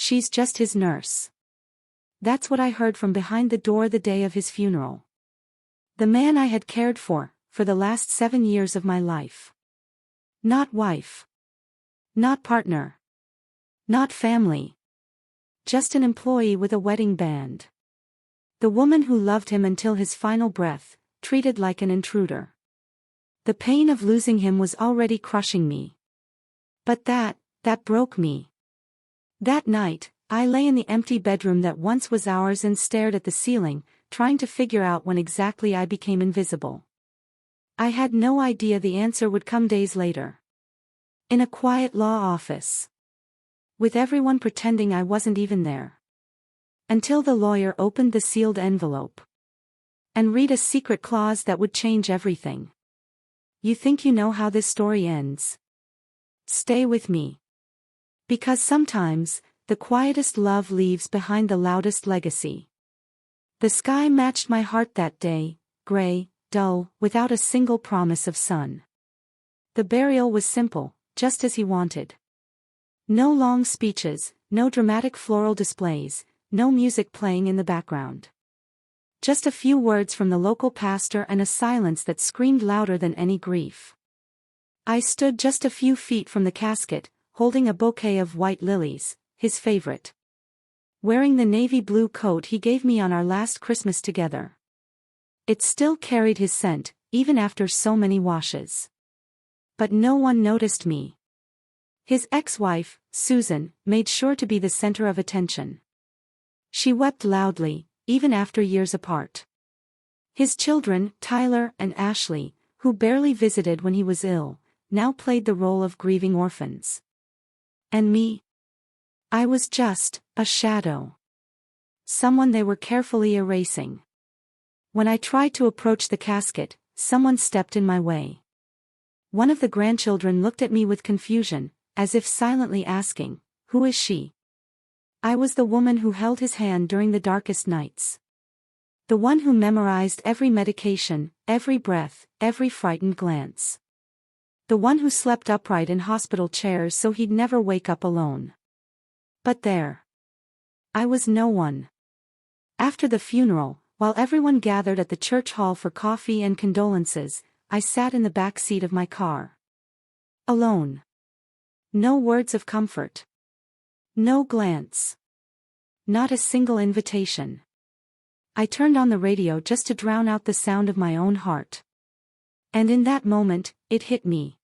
she's just his nurse. That's what I heard from behind the door the day of his funeral. The man I had cared for the last 7 years of my life. Not wife. Not partner. Not family. Just an employee with a wedding band. The woman who loved him until his final breath, treated like an intruder. The pain of losing him was already crushing me. But that broke me. That night, I lay in the empty bedroom that once was ours and stared at the ceiling, trying to figure out when exactly I became invisible. I had no idea the answer would come days later. In a quiet law office. With everyone pretending I wasn't even there. Until the lawyer opened the sealed envelope. And read a secret clause that would change everything. You think you know how this story ends? Stay with me. Because sometimes, the quietest love leaves behind the loudest legacy. The sky matched my heart that day, gray, dull, without a single promise of sun. The burial was simple, just as he wanted. No long speeches, no dramatic floral displays, no music playing in the background. Just a few words from the local pastor and a silence that screamed louder than any grief. I stood just a few feet from the casket, holding a bouquet of white lilies, his favorite. Wearing the navy blue coat he gave me on our last Christmas together. It still carried his scent, even after so many washes. But no one noticed me. His ex-wife, Susan, made sure to be the center of attention. She wept loudly, even after years apart. His children, Tyler and Ashley, who barely visited when he was ill, now played the role of grieving orphans. And me? I was just a shadow. Someone they were carefully erasing. When I tried to approach the casket, someone stepped in my way. One of the grandchildren looked at me with confusion, as if silently asking, "Who is she?" I was the woman who held his hand during the darkest nights. The one who memorized every medication, every breath, every frightened glance. The one who slept upright in hospital chairs so he'd never wake up alone. But there. I was no one. After the funeral, while everyone gathered at the church hall for coffee and condolences, I sat in the back seat of my car. Alone. No words of comfort. No glance. Not a single invitation. I turned on the radio just to drown out the sound of my own heart. And in that moment, it hit me.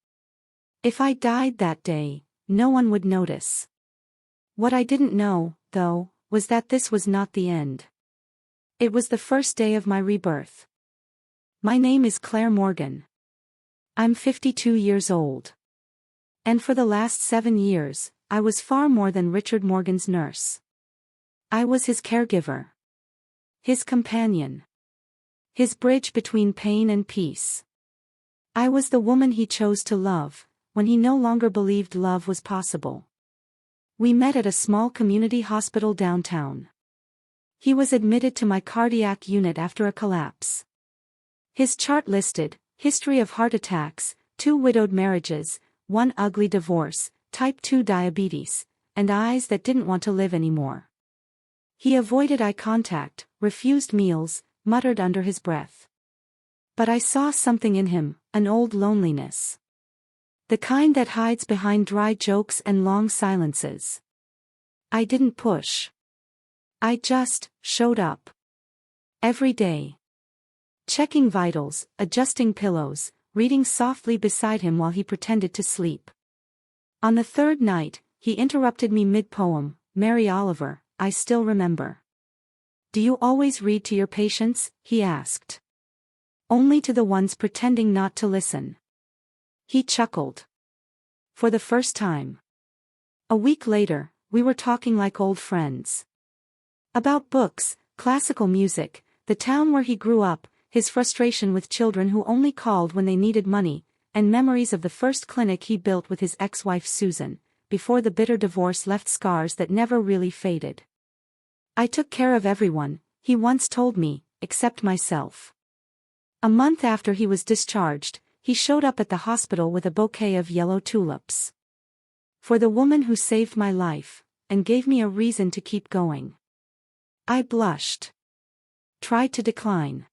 If I died that day, no one would notice. What I didn't know, though, was that this was not the end. It was the first day of my rebirth. My name is Claire Morgan. I'm 52 years old. And for the last 7 years, I was far more than Richard Morgan's nurse. I was his caregiver. His companion. His bridge between pain and peace. I was the woman he chose to love, when he no longer believed love was possible. We met at a small community hospital downtown. He was admitted to my cardiac unit after a collapse. His chart listed, history of heart attacks, 2 widowed marriages, 1 ugly divorce, type 2 diabetes, and eyes that didn't want to live anymore. He avoided eye contact, refused meals, muttered under his breath. But I saw something in him, an old loneliness. The kind that hides behind dry jokes and long silences. I didn't push. I just showed up. Every day. Checking vitals, adjusting pillows, reading softly beside him while he pretended to sleep. On the 3rd night, he interrupted me mid-poem, "Mary Oliver, I still remember." "Do you always read to your patients?" he asked. "Only to the ones pretending not to listen." He chuckled. For the first time. A week later, we were talking like old friends. About books, classical music, the town where he grew up, his frustration with children who only called when they needed money, and memories of the first clinic he built with his ex-wife Susan, before the bitter divorce left scars that never really faded. "I took care of everyone," he once told me, "except myself." A month after he was discharged, he showed up at the hospital with a bouquet of yellow tulips. "For the woman who saved my life, and gave me a reason to keep going. I blushed. Tried to decline.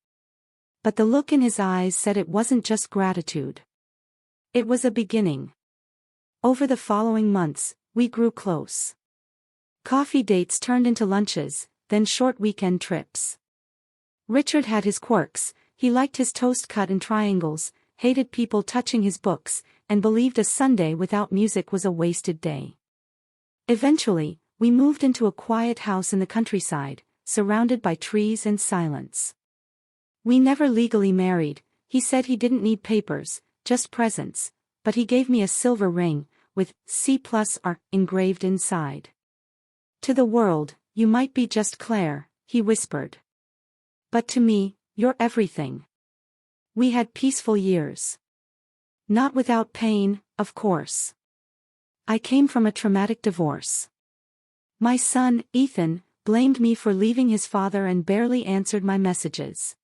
But the look in his eyes said it wasn't just gratitude. It was a beginning. Over the following months, we grew close. Coffee dates turned into lunches, then short weekend trips. Richard had his quirks. He liked his toast cut in triangles, hated people touching his books, and believed a Sunday without music was a wasted day. Eventually, we moved into a quiet house in the countryside, surrounded by trees and silence. We never legally married. He said he didn't need papers, just presents, but he gave me a silver ring, with C+R engraved inside. To the world, you might be just Claire, he whispered. But to me, you're everything. We had peaceful years. Not without pain, of course. I came from a traumatic divorce. My son, Ethan, blamed me for leaving his father and barely answered my messages.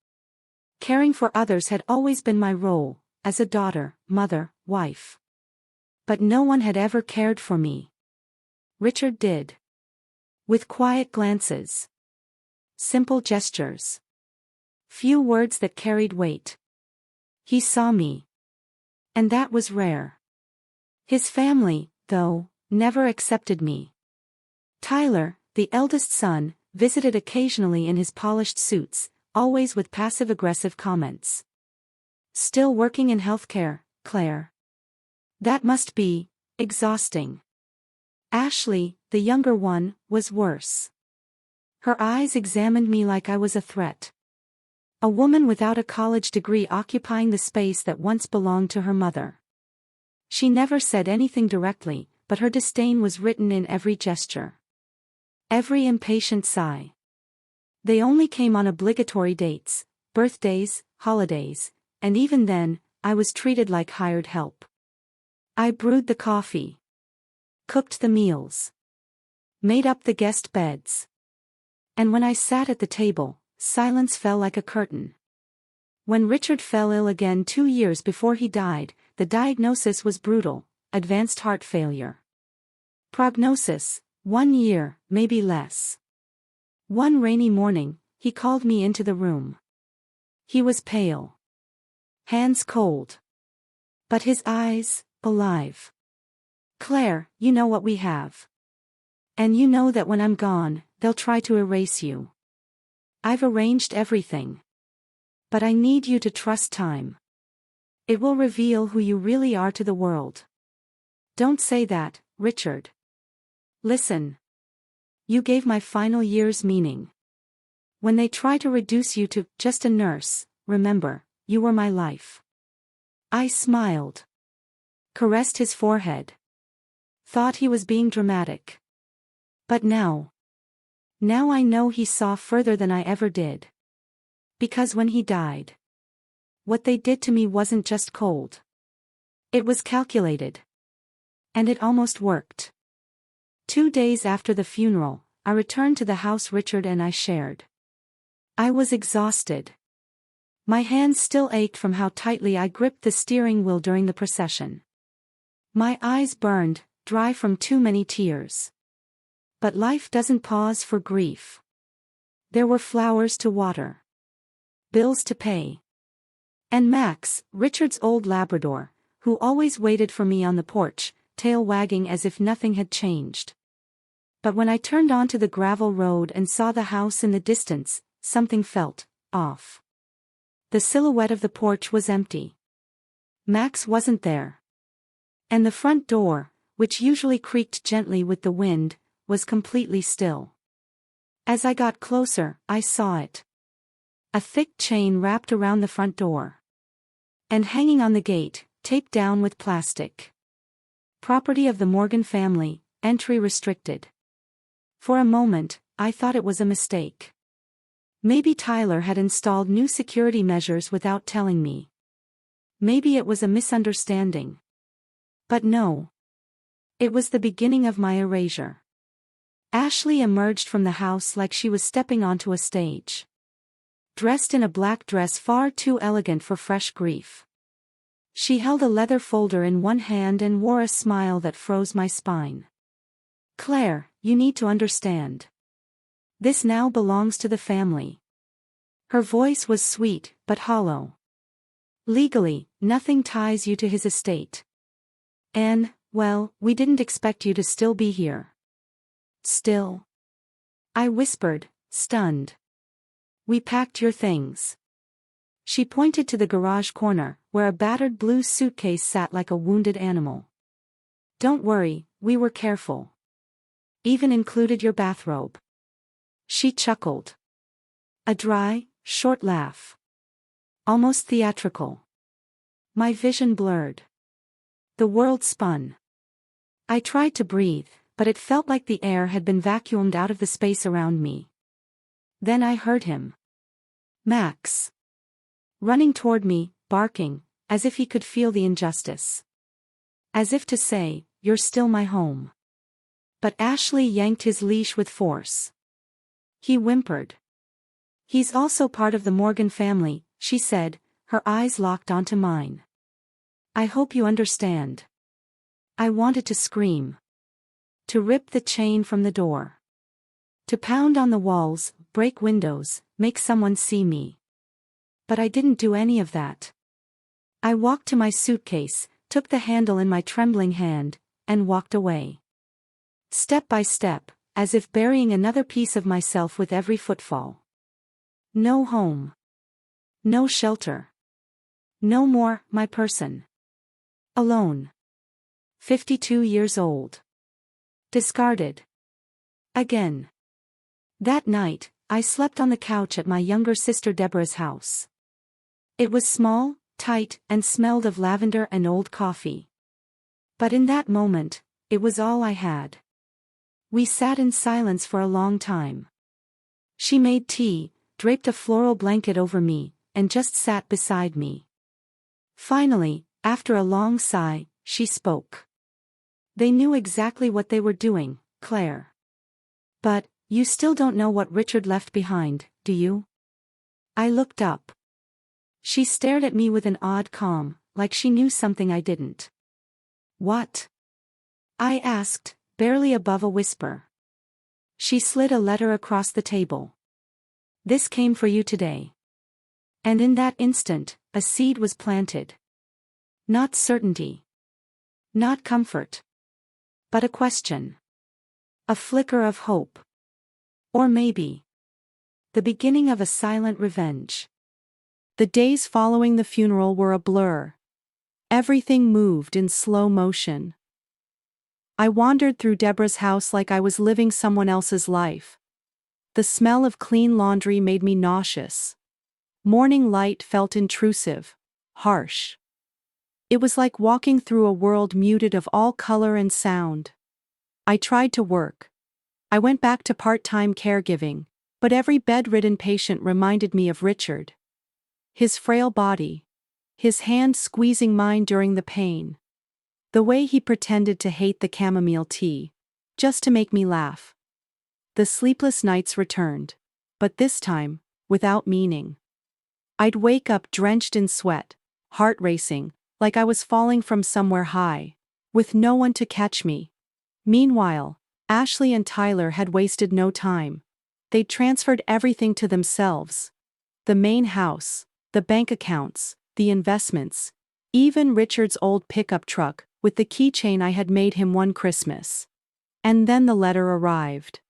Caring for others had always been my role, as a daughter, mother, wife. But no one had ever cared for me. Richard did. With quiet glances. Simple gestures. Few words that carried weight. He saw me. And that was rare. His family, though, never accepted me. Tyler, the eldest son, visited occasionally in his polished suits, always with passive-aggressive comments. Still working in healthcare, Claire. That must be exhausting. Ashley, the younger one, was worse. Her eyes examined me like I was a threat. A woman without a college degree occupying the space that once belonged to her mother. She never said anything directly, but her disdain was written in every gesture. Every impatient sigh. They only came on obligatory dates, birthdays, holidays, and even then, I was treated like hired help. I brewed the coffee. Cooked the meals. Made up the guest beds. And when I sat at the table, silence fell like a curtain. When Richard fell ill again 2 years before he died, the diagnosis was brutal: advanced heart failure. Prognosis: 1 year, maybe less. One rainy morning, he called me into the room. He was pale. Hands cold. But his eyes, alive. "Claire, you know what we have. And you know that when I'm gone, they'll try to erase you. I've arranged everything. But I need you to trust time. It will reveal who you really are to the world." "Don't say that, Richard. Listen. You gave my final years meaning. When they try to reduce you to just a nurse, remember, you were my life." I smiled. Caressed his forehead. Thought he was being dramatic. But now I know he saw further than I ever did. Because when he died, what they did to me wasn't just cold. It was calculated. And it almost worked. 2 days after the funeral, I returned to the house Richard and I shared. I was exhausted. My hands still ached from how tightly I gripped the steering wheel during the procession. My eyes burned, dry from too many tears. But life doesn't pause for grief. There were flowers to water. Bills to pay. And Max, Richard's old Labrador, who always waited for me on the porch, tail wagging as if nothing had changed. But when I turned onto the gravel road and saw the house in the distance, something felt off. The silhouette of the porch was empty. Max wasn't there. And the front door, which usually creaked gently with the wind, was completely still. As I got closer, I saw it. A thick chain wrapped around the front door. And hanging on the gate, taped down with plastic. "Property of the Morgan family, entry restricted." For a moment, I thought it was a mistake. Maybe Tyler had installed new security measures without telling me. Maybe it was a misunderstanding. But no. It was the beginning of my erasure. Ashley emerged from the house like she was stepping onto a stage. Dressed in a black dress far too elegant for fresh grief. She held a leather folder in one hand and wore a smile that froze my spine. "Claire, you need to understand. This now belongs to the family." Her voice was sweet, but hollow. "Legally, nothing ties you to his estate. And, well, we didn't expect you to still be here." "Still?" I whispered, stunned. "We packed your things." She pointed to the garage corner, where a battered blue suitcase sat like a wounded animal. "Don't worry, we were careful. Even included your bathrobe." She chuckled. A dry, short laugh. Almost theatrical. My vision blurred. The world spun. I tried to breathe, but it felt like the air had been vacuumed out of the space around me. Then I heard him. "Max." Running toward me, barking, as if he could feel the injustice. As if to say, "You're still my home." But Ashley yanked his leash with force. He whimpered. "He's also part of the Morgan family," she said, her eyes locked onto mine. "I hope you understand." I wanted to scream. To rip the chain from the door. To pound on the walls, break windows, make someone see me. But I didn't do any of that. I walked to my suitcase, took the handle in my trembling hand, and walked away. Step by step, as if burying another piece of myself with every footfall. No home. No shelter. No more, my person. Alone. 52 years old. Discarded. Again. That night, I slept on the couch at my younger sister Deborah's house. It was small, tight, and smelled of lavender and old coffee. But in that moment, it was all I had. We sat in silence for a long time. She made tea, draped a floral blanket over me, and just sat beside me. Finally, after a long sigh, she spoke. "They knew exactly what they were doing, Claire. But, you still don't know what Richard left behind, do you?" I looked up. She stared at me with an odd calm, like she knew something I didn't. "What?" I asked, barely above a whisper. She slid a letter across the table. "This came for you today." And in that instant, a seed was planted. Not certainty. Not comfort. But a question. A flicker of hope. Or maybe the beginning of a silent revenge. The days following the funeral were a blur. Everything moved in slow motion. I wandered through Deborah's house like I was living someone else's life. The smell of clean laundry made me nauseous. Morning light felt intrusive, harsh. It was like walking through a world muted of all color and sound. I tried to work. I went back to part-time caregiving, but every bedridden patient reminded me of Richard. His frail body. His hand squeezing mine during the pain. The way he pretended to hate the chamomile tea, just to make me laugh. The sleepless nights returned, but this time, without meaning. I'd wake up drenched in sweat, heart racing, like I was falling from somewhere high, with no one to catch me. Meanwhile, Ashley and Tyler had wasted no time. They'd transferred everything to themselves. The main house, the bank accounts, the investments, even Richard's old pickup truck, with the keychain I had made him one Christmas. And then the letter arrived.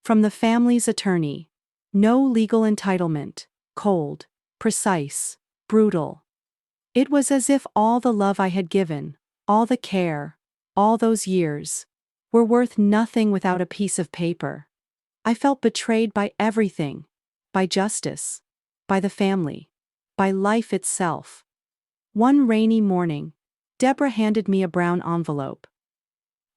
From the family's attorney. No legal entitlement, cold, precise, brutal. It was as if all the love I had given, all the care, all those years, were worth nothing without a piece of paper. I felt betrayed by everything, by justice, by the family, by life itself. One rainy morning, Deborah handed me a brown envelope.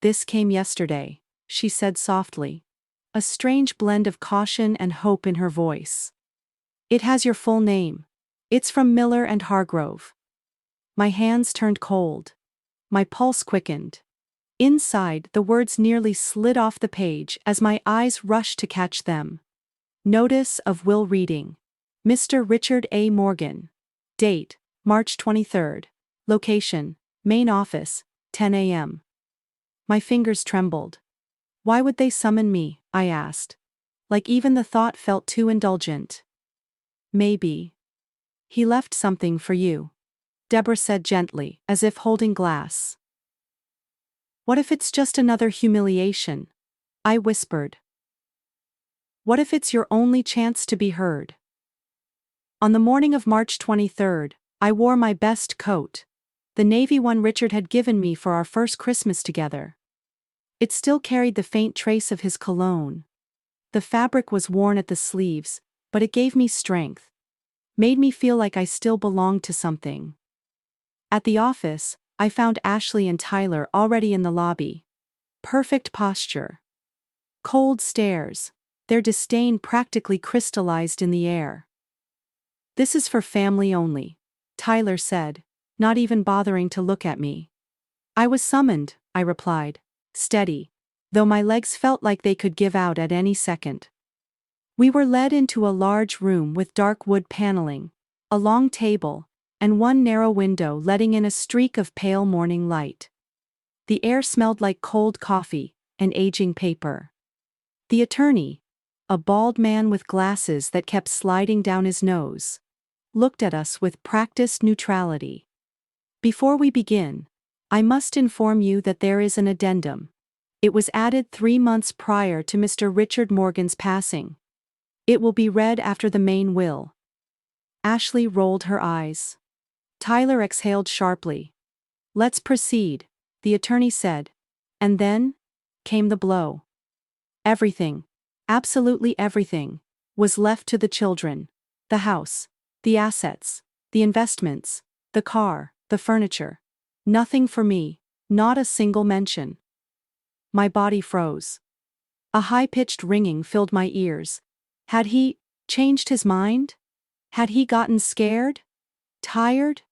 "This came yesterday," she said softly, a strange blend of caution and hope in her voice. "It has your full name. It's from Miller and Hargrove." My hands turned cold. My pulse quickened. Inside, the words nearly slid off the page as my eyes rushed to catch them. Notice of will reading. Mr. Richard A. Morgan. Date, March 23rd. Location, main office, 10 a.m. My fingers trembled. Why would they summon me? I asked. Like even the thought felt too indulgent. Maybe. He left something for you, Deborah said gently, as if holding glass. What if it's just another humiliation? I whispered. What if it's your only chance to be heard? On the morning of March 23rd, I wore my best coat, the navy one Richard had given me for our first Christmas together. It still carried the faint trace of his cologne. The fabric was worn at the sleeves, but it gave me strength. Made me feel like I still belonged to something. At the office, I found Ashley and Tyler already in the lobby. Perfect posture. Cold stares, their disdain practically crystallized in the air. This is for family only, Tyler said, not even bothering to look at me. I was summoned, I replied, steady, though my legs felt like they could give out at any second. We were led into a large room with dark wood paneling, a long table, and one narrow window letting in a streak of pale morning light. The air smelled like cold coffee and aging paper. The attorney, a bald man with glasses that kept sliding down his nose, looked at us with practiced neutrality. Before we begin, I must inform you that there is an addendum. It was added 3 months prior to Mr. Richard Morgan's passing. It will be read after the main will. Ashley rolled her eyes. Tyler exhaled sharply. Let's proceed, the attorney said. And then came the blow. Everything, absolutely everything, was left to the children. The house, the assets, the investments, the car, the furniture. Nothing for me, not a single mention. My body froze. A high-pitched ringing filled my ears. Had he changed his mind? Had he gotten scared? Tired?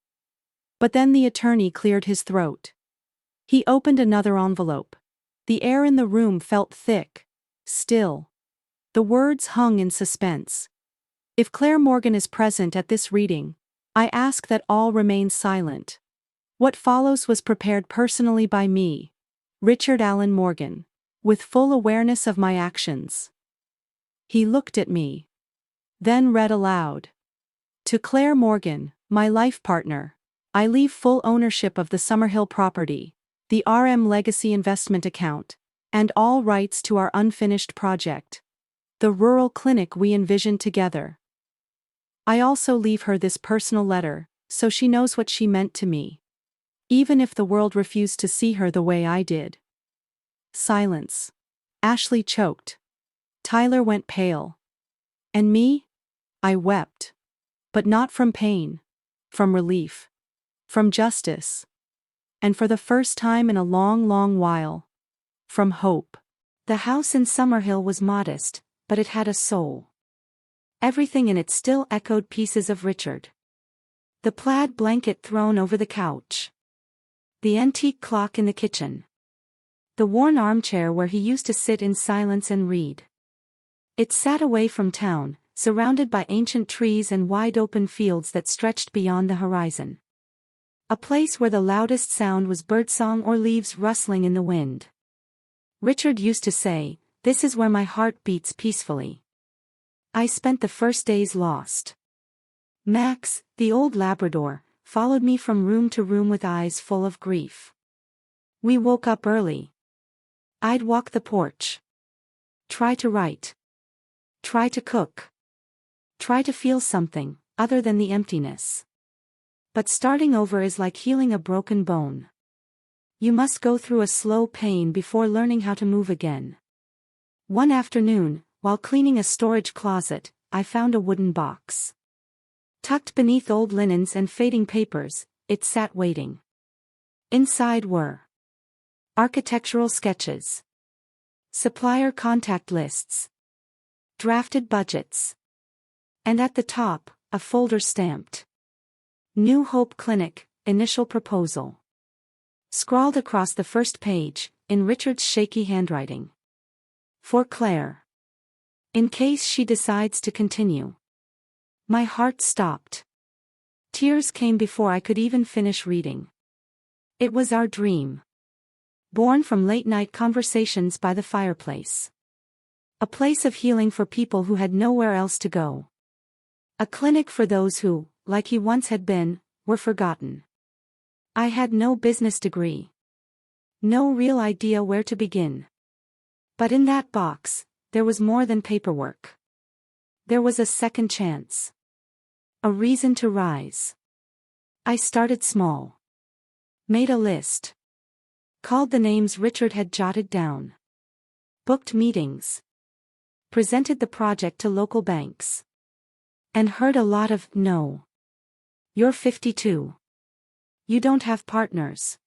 But then the attorney cleared his throat. He opened another envelope. The air in the room felt thick, still. The words hung in suspense. If Claire Morgan is present at this reading, I ask that all remain silent. What follows was prepared personally by me, Richard Allen Morgan, with full awareness of my actions. He looked at me. Then read aloud. To Claire Morgan, my life partner, I leave full ownership of the Summerhill property, the RM Legacy Investment Account, and all rights to our unfinished project, the rural clinic we envisioned together. I also leave her this personal letter, so she knows what she meant to me. Even if the world refused to see her the way I did. Silence. Ashley choked. Tyler went pale. And me? I wept. But not from pain. From relief. From justice. And for the first time in a long, long while, from hope. The house in Summerhill was modest, but it had a soul. Everything in it still echoed pieces of Richard. The plaid blanket thrown over the couch. The antique clock in the kitchen. The worn armchair where he used to sit in silence and read. It sat away from town, surrounded by ancient trees and wide-open fields that stretched beyond the horizon. A place where the loudest sound was birdsong or leaves rustling in the wind. Richard used to say, "This is where my heart beats peacefully." I spent the first days lost. Max, the old Labrador, followed me from room to room with eyes full of grief. We woke up early. I'd walk the porch. Try to write. Try to cook. Try to feel something, other than the emptiness. But starting over is like healing a broken bone. You must go through a slow pain before learning how to move again. One afternoon, while cleaning a storage closet, I found a wooden box. Tucked beneath old linens and fading papers, it sat waiting. Inside were architectural sketches, supplier contact lists, drafted budgets, and at the top, a folder stamped New Hope Clinic, Initial Proposal. Scrawled across the first page, in Richard's shaky handwriting. For Claire. In case she decides to continue. My heart stopped. Tears came before I could even finish reading. It was our dream. born from late-night conversations by the fireplace. A place of healing for people who had nowhere else to go. A clinic for those who, like he once had been, were forgotten. I had no business degree. No real idea where to begin. But in that box, there was more than paperwork. There was a second chance. A reason to rise. I started small. Made a list. Called the names Richard had jotted down. Booked meetings. Presented the project to local banks. And heard a lot of no. You're 52. You don't have partners.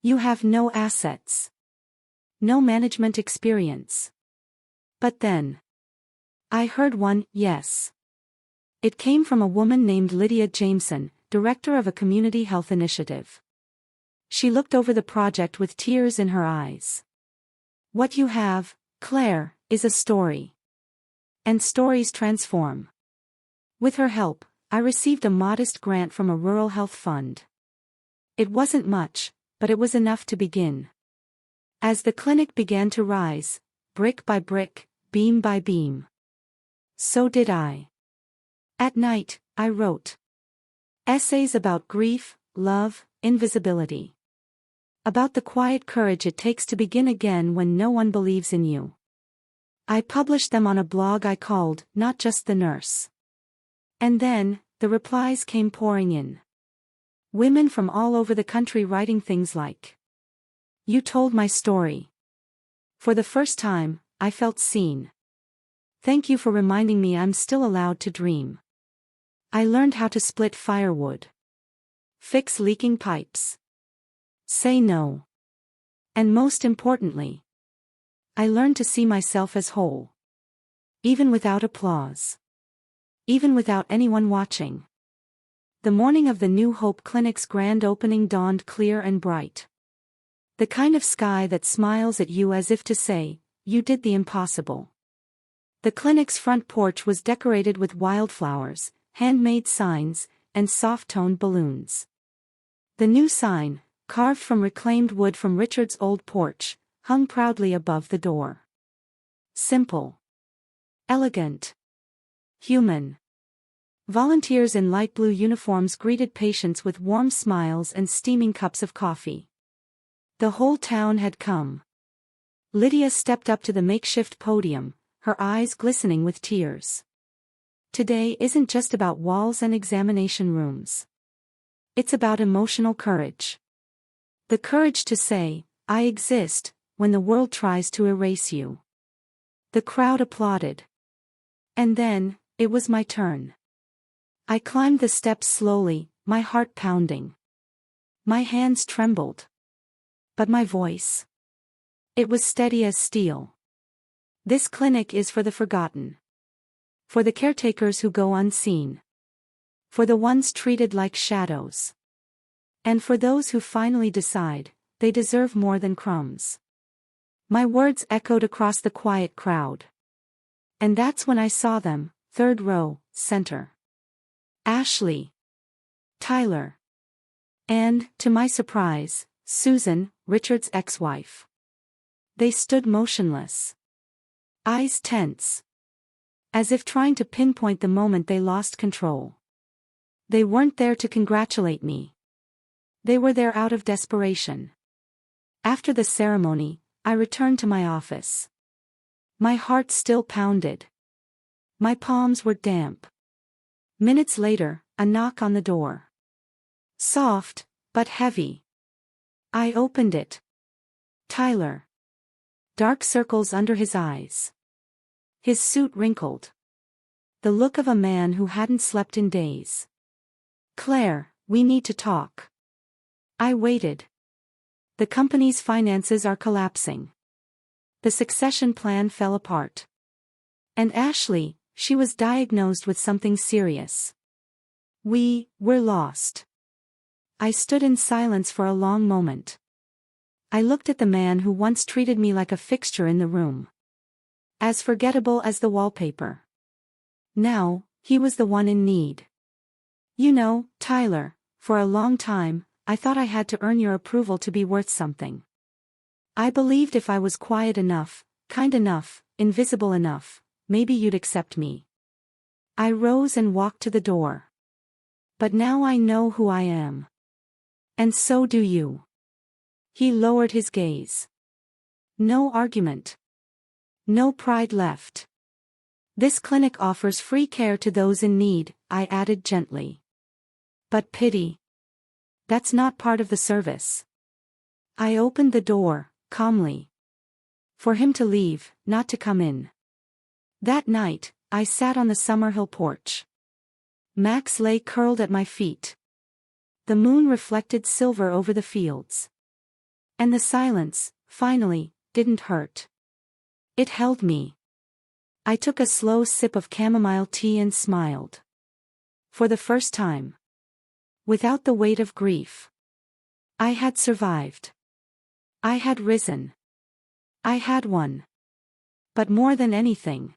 You have no assets. No management experience. But then. I heard one yes. It came from a woman named Lydia Jameson, director of a community health initiative. She looked over the project with tears in her eyes. What you have, Claire, is a story. And stories transform. With her help, I received a modest grant from a rural health fund. It wasn't much, but it was enough to begin. As the clinic began to rise, brick by brick, beam by beam. So did I. At night, I wrote essays about grief, love, invisibility. About the quiet courage it takes to begin again when no one believes in you. I published them on a blog I called Not Just the Nurse. And then, the replies came pouring in. Women from all over the country writing things like, "You told my story. For the first time, I felt seen. Thank you for reminding me I'm still allowed to dream. I learned how to split firewood. Fix leaking pipes. Say no. And most importantly, I learned to see myself as whole. Even without applause. Even without anyone watching." The morning of the New Hope Clinic's grand opening dawned clear and bright. The kind of sky that smiles at you as if to say, you did the impossible. The clinic's front porch was decorated with wildflowers, handmade signs, and soft-toned balloons. The new sign, carved from reclaimed wood from Richard's old porch, hung proudly above the door. Simple. Elegant. Human. Volunteers in light blue uniforms greeted patients with warm smiles and steaming cups of coffee. The whole town had come. Lydia stepped up to the makeshift podium, her eyes glistening with tears. Today isn't just about walls and examination rooms. It's about emotional courage. The courage to say, I exist, when the world tries to erase you. The crowd applauded. And then, it was my turn. I climbed the steps slowly, my heart pounding. My hands trembled. But my voice. It was steady as steel. This clinic is for the forgotten. For the caretakers who go unseen. For the ones treated like shadows. And for those who finally decide, they deserve more than crumbs. My words echoed across the quiet crowd. And that's when I saw them, third row, center. Ashley. Tyler. And, to my surprise, Susan, Richard's ex-wife. They stood motionless. Eyes tense. As if trying to pinpoint the moment they lost control. They weren't there to congratulate me. They were there out of desperation. After the ceremony, I returned to my office. My heart still pounded. My palms were damp. Minutes later, a knock on the door. Soft, but heavy. I opened it. Tyler. Dark circles under his eyes. His suit wrinkled. The look of a man who hadn't slept in days. Claire, we need to talk. I waited. The company's finances are collapsing. The succession plan fell apart. And Ashley, she was diagnosed with something serious. We're lost. I stood in silence for a long moment. I looked at the man who once treated me like a fixture in the room. As forgettable as the wallpaper. Now, he was the one in need. You know, Tyler, for a long time, I thought I had to earn your approval to be worth something. I believed if I was quiet enough, kind enough, invisible enough, maybe you'd accept me. I rose and walked to the door. But now I know who I am. And so do you. He lowered his gaze. No argument. No pride left. This clinic offers free care to those in need, I added gently. But pity. That's not part of the service. I opened the door, calmly. For him to leave, not to come in. That night, I sat on the Summerhill porch. Max lay curled at my feet. The moon reflected silver over the fields. And the silence, finally, didn't hurt. It held me. I took a slow sip of chamomile tea and smiled. For the first time. Without the weight of grief. I had survived. I had risen. I had won. But more than anything,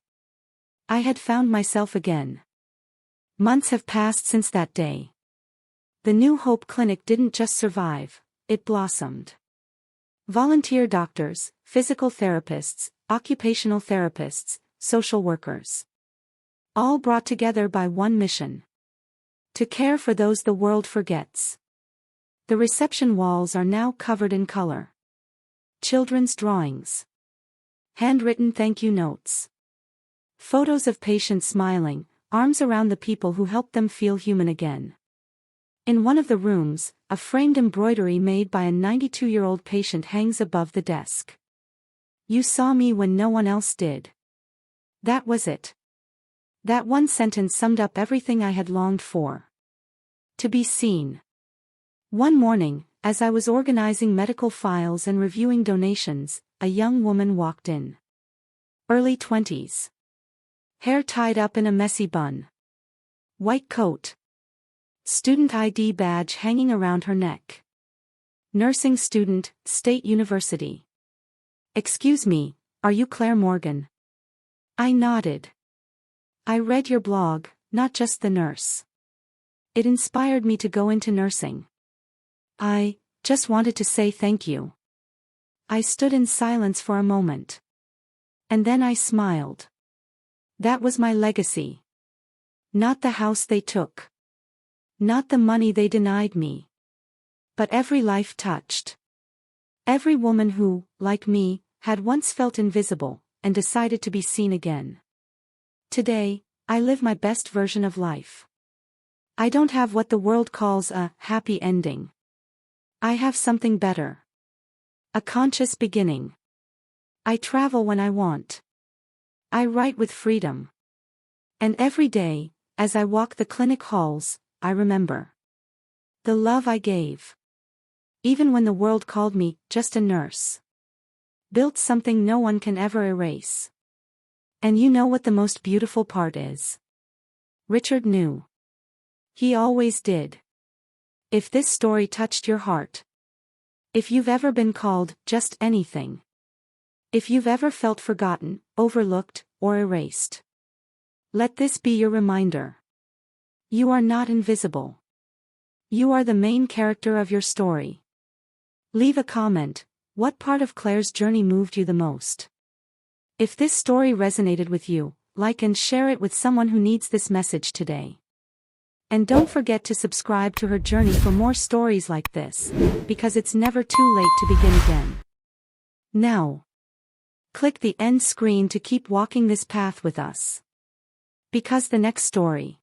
I had found myself again. Months have passed since that day. The New Hope Clinic didn't just survive, it blossomed. Volunteer doctors, physical therapists, occupational therapists, social workers. All brought together by one mission. To care for those the world forgets. The reception walls are now covered in color. Children's drawings. Handwritten thank you notes. Photos of patients smiling, arms around the people who helped them feel human again. In one of the rooms, a framed embroidery made by a 92-year-old patient hangs above the desk. You saw me when no one else did. That was it. That one sentence summed up everything I had longed for. To be seen. One morning, as I was organizing medical files and reviewing donations, a young woman walked in. Early 20s. Hair tied up in a messy bun. White coat. Student ID badge hanging around her neck. Nursing student, State University. Excuse me, are you Claire Morgan? I nodded. I read your blog, not just the nurse. It inspired me to go into nursing. I just wanted to say thank you. I stood in silence for a moment. And then I smiled. That was my legacy. Not the house they took. Not the money they denied me. But every life touched. Every woman who, like me, had once felt invisible, and decided to be seen again. Today, I live my best version of life. I don't have what the world calls a happy ending. I have something better. A conscious beginning. I travel when I want. I write with freedom. And every day, as I walk the clinic halls, I remember the love I gave. Even when the world called me just a nurse. Built something no one can ever erase. And you know what the most beautiful part is? Richard knew. He always did. If this story touched your heart. If you've ever been called just anything. If you've ever felt forgotten, overlooked, or erased. Let this be your reminder. You are not invisible. You are the main character of your story. Leave a comment. What part of Claire's journey moved you the most? If this story resonated with you, like and share it with someone who needs this message today. And don't forget to subscribe to her journey for more stories like this, because it's never too late to begin again. Now, click the end screen to keep walking this path with us. Because the next story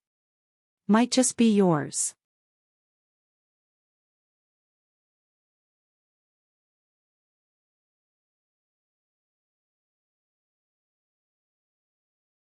might just be yours.